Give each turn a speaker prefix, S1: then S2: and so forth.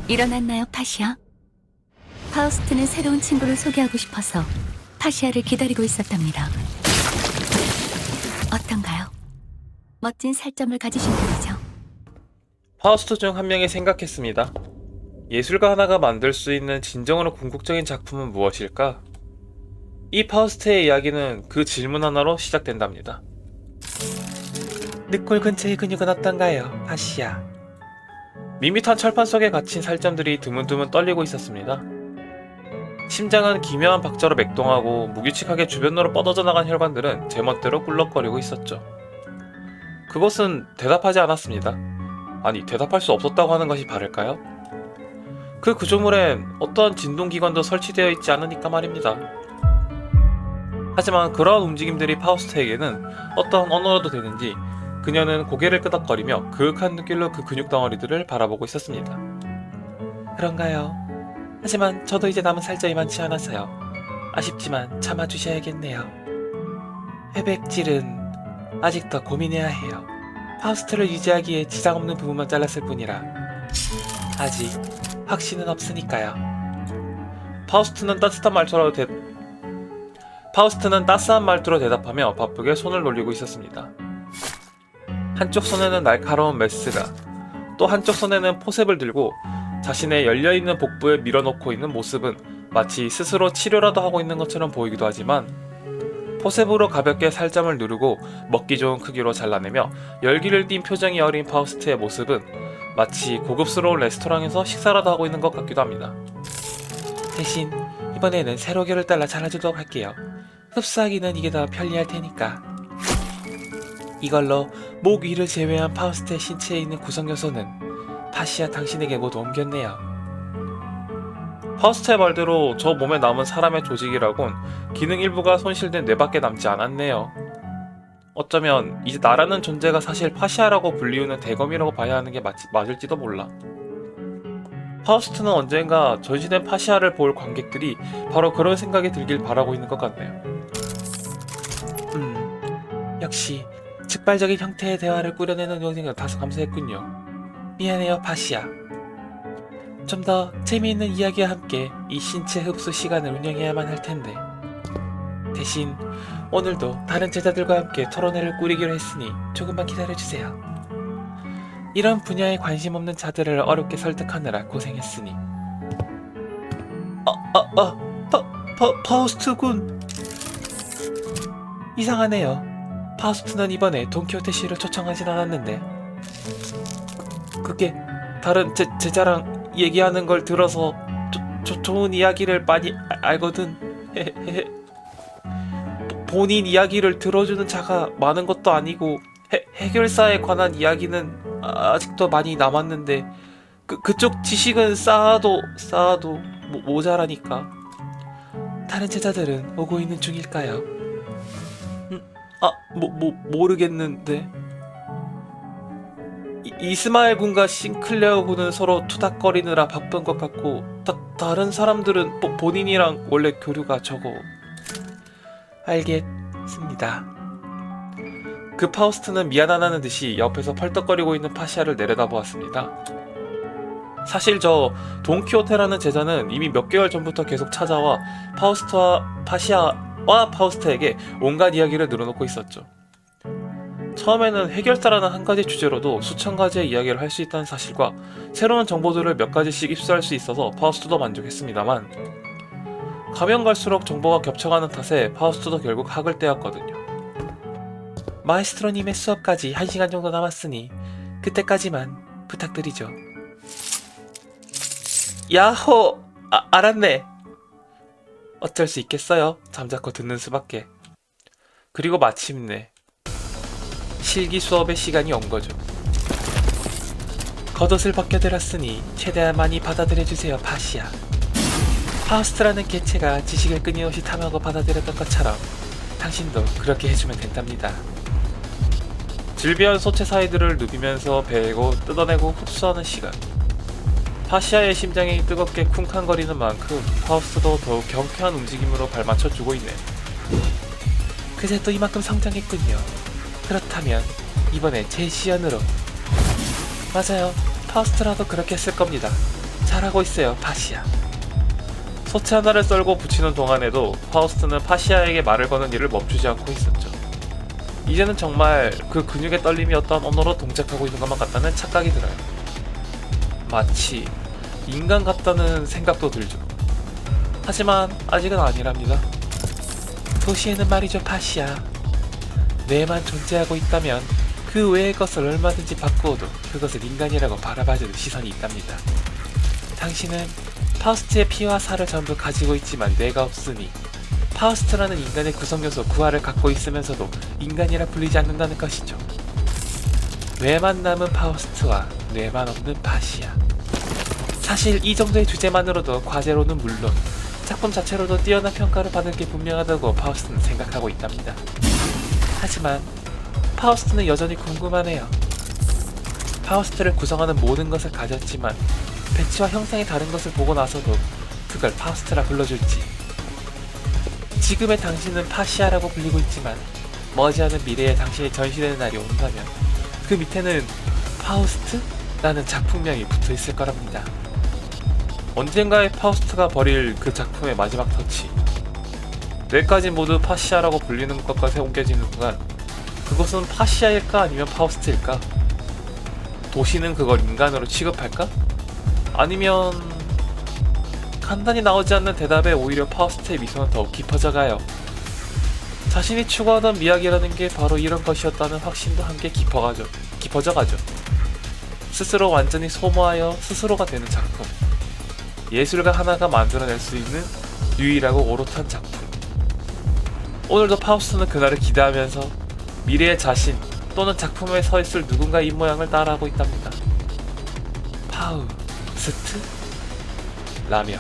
S1: 일어났나요, 파시아? 파우스트는 새로운 친구를 소개하고 싶어서 파시아를 기다리고 있었답니다. 어떤가요? 멋진 살점을 가지신 분이죠.
S2: 파우스트 중 한 명이 생각했습니다. 예술가 하나가 만들 수 있는 진정으로 궁극적인 작품은 무엇일까? 이 파우스트의 이야기는 그 질문 하나로 시작된답니다. 늑골 근처의 근육은 어떤가요, 파시아? 밋밋한 철판 속에 갇힌 살점들이 드문드문 떨리고 있었습니다. 심장은 기묘한 박자로 맥동하고 무규칙하게 주변으로 뻗어져 나간 혈관들은 제멋대로 꿀럭거리고 있었죠. 그것은 대답하지 않았습니다. 아니, 대답할 수 없었다고 하는 것이 바를까요? 그 구조물엔 어떠한 진동기관도 설치되어 있지 않으니까 말입니다. 하지만 그러한 움직임들이 파우스트에게는 어떠한 언어라도 되는지 그녀는 고개를 끄덕거리며 그윽한 눈길로 그 근육 덩어리들을 바라보고 있었습니다. 그런가요? 하지만 저도 이제 남은 살점이 많지 않아서요. 아쉽지만 참아주셔야겠네요. 회백질은 아직 더 고민해야 해요. 파우스트를 유지하기에 지장 없는 부분만 잘랐을 뿐이라 아직 확신은 없으니까요. 파우스트는 따스한 말투로 대답하며 바쁘게 손을 놀리고 있었습니다. 한쪽 손에는 날카로운 메스가, 또 한쪽 손에는 포셉을 들고 자신의 열려있는 복부에 밀어넣고 있는 모습은 마치 스스로 치료라도 하고 있는 것처럼 보이기도 하지만 포셉으로 가볍게 살점을 누르고 먹기 좋은 크기로 잘라내며 열기를 띤 표정이 어린 파우스트의 모습은 마치 고급스러운 레스토랑에서 식사라도 하고 있는 것 같기도 합니다. 대신 이번에는 세로결을 잘라 잘라주도록 할게요. 흡수하기는 이게 더 편리할 테니까. 이걸로 목 위를 제외한 파우스트의 신체에 있는 구성요소는 파시아 당신에게 모두 옮겼네요. 파우스트의 말대로 저 몸에 남은 사람의 조직이라곤 기능 일부가 손실된 뇌밖에 남지 않았네요. 어쩌면 이제 나라는 존재가 사실 파시아라고 불리우는 대검이라고 봐야 하는 게 맞을지도 몰라. 파우스트는 언젠가 전시된 파시아를 볼 관객들이 바로 그런 생각이 들길 바라고 있는 것 같네요. 역시 즉발적인 형태의 대화를 꾸려내는 영상을 다소 감사했군요. 미안해요, 파시아. 좀 더 재미있는 이야기와 함께 이 신체 흡수 시간을 운영해야만 할 텐데. 대신 오늘도 다른 제자들과 함께 토론회를 꾸리기로 했으니 조금만 기다려주세요. 이런 분야에 관심 없는 자들을 어렵게 설득하느라 고생했으니. 파우스트군. 이상하네요. 파우스트는 이번에 돈키호테 씨를 초청하진 않았는데 그게 다른 제자랑 얘기하는 걸 들어서 좋은 이야기를 많이 알거든. 본인 이야기를 들어주는 자가 많은 것도 아니고 해결사에 관한 이야기는 아직도 많이 남았는데 그쪽 지식은 쌓아도 모자라니까. 다른 제자들은 오고 있는 중일까요? 모르겠는데. 이스마엘 군과 싱클레어 군은 서로 투닥거리느라 바쁜 것 같고 다른 사람들은 본인이랑 원래 교류가 적어. 알겠습니다. 그 파우스트는 미안하다는 듯이 옆에서 펄떡거리고 있는 파시아를 내려다보았습니다. 사실 저 돈키호테라는 제자는 이미 몇 개월 전부터 계속 찾아와 파시아와 파우스트에게 온갖 이야기를 늘어놓고 있었죠. 처음에는 해결사라는 한 가지 주제로도 수천 가지의 이야기를 할 수 있다는 사실과 새로운 정보들을 몇 가지씩 입수할 수 있어서 파우스트도 만족했습니다만 가면 갈수록 정보가 겹쳐가는 탓에 파우스트도 결국 학을 떼었거든요. 마에스트로님의 수업까지 1시간 정도 남았으니 그때까지만 부탁드리죠. 야호! 알았네. 어쩔 수 있겠어요. 잠자코 듣는 수밖에. 그리고 마침내 실기 수업의 시간이 온 거죠. 겉옷을 벗겨드렸으니 최대한 많이 받아들여주세요, 파시아. 파우스트라는 개체가 지식을 끊임없이 탐하고 받아들였던 것처럼 당신도 그렇게 해주면 된답니다. 질비한 소체 사이드를 누비면서 베고 뜯어내고 흡수하는 시간. 파시아의 심장이 뜨겁게 쿵쾅거리는 만큼 파우스트도 더욱 경쾌한 움직임으로 발맞춰주고 있네. 그새 또 이만큼 성장했군요. 그렇다면 이번에 제 시연으로. 맞아요. 파우스트라도 그렇게 했을 겁니다. 잘하고 있어요, 파시아. 소체 하나를 썰고 붙이는 동안에도 파우스트는 파시아에게 말을 거는 일을 멈추지 않고 있었죠. 이제는 정말 그 근육의 떨림이 어떤 언어로 동작하고 있는 것만 같다는 착각이 들어요. 마치 인간 같다는 생각도 들죠. 하지만 아직은 아니랍니다. 도시에는 말이죠, 파시아. 뇌만 존재하고 있다면 그 외의 것을 얼마든지 바꾸어도 그것을 인간이라고 바라봐주는 시선이 있답니다. 당신은 파우스트의 피와 살을 전부 가지고 있지만 뇌가 없으니 파우스트라는 인간의 구성요소 구화를 갖고 있으면서도 인간이라 불리지 않는다는 것이죠. 뇌만 남은 파우스트와 뇌만 없는 파시아. 사실 이 정도의 주제만으로도 과제로는 물론 작품 자체로도 뛰어난 평가를 받을 게 분명하다고 파우스트는 생각하고 있답니다. 하지만 파우스트는 여전히 궁금하네요. 파우스트를 구성하는 모든 것을 가졌지만 배치와 형상이 다른 것을 보고 나서도 그걸 파우스트라 불러줄지. 지금의 당신은 파시아라고 불리고 있지만 머지않은 미래에 당신이 전시되는 날이 온다면 그 밑에는 파우스트? 라는 작품명이 붙어있을 거랍니다. 언젠가에 파우스트가 벌일 그 작품의 마지막 터치. 뇌까지 모두 파시아라고 불리는 것과 옮겨지는 순간 그것은 파시아일까 아니면 파우스트일까? 도시는 그걸 인간으로 취급할까? 아니면 간단히 나오지 않는 대답에 오히려 파우스트의 미소는 더욱 깊어져가요. 자신이 추구하던 미학이라는 게 바로 이런 것이었다는 확신도 함께 깊어져가죠. 스스로 완전히 소모하여 스스로가 되는 작품. 예술가 하나가 만들어낼 수 있는 유일하고 오롯한 작품. 오늘도 파우스트는 그날을 기대하면서 미래의 자신 또는 작품에 서 있을 누군가의 입모양을 따라하고 있답니다. 파우스트? 라며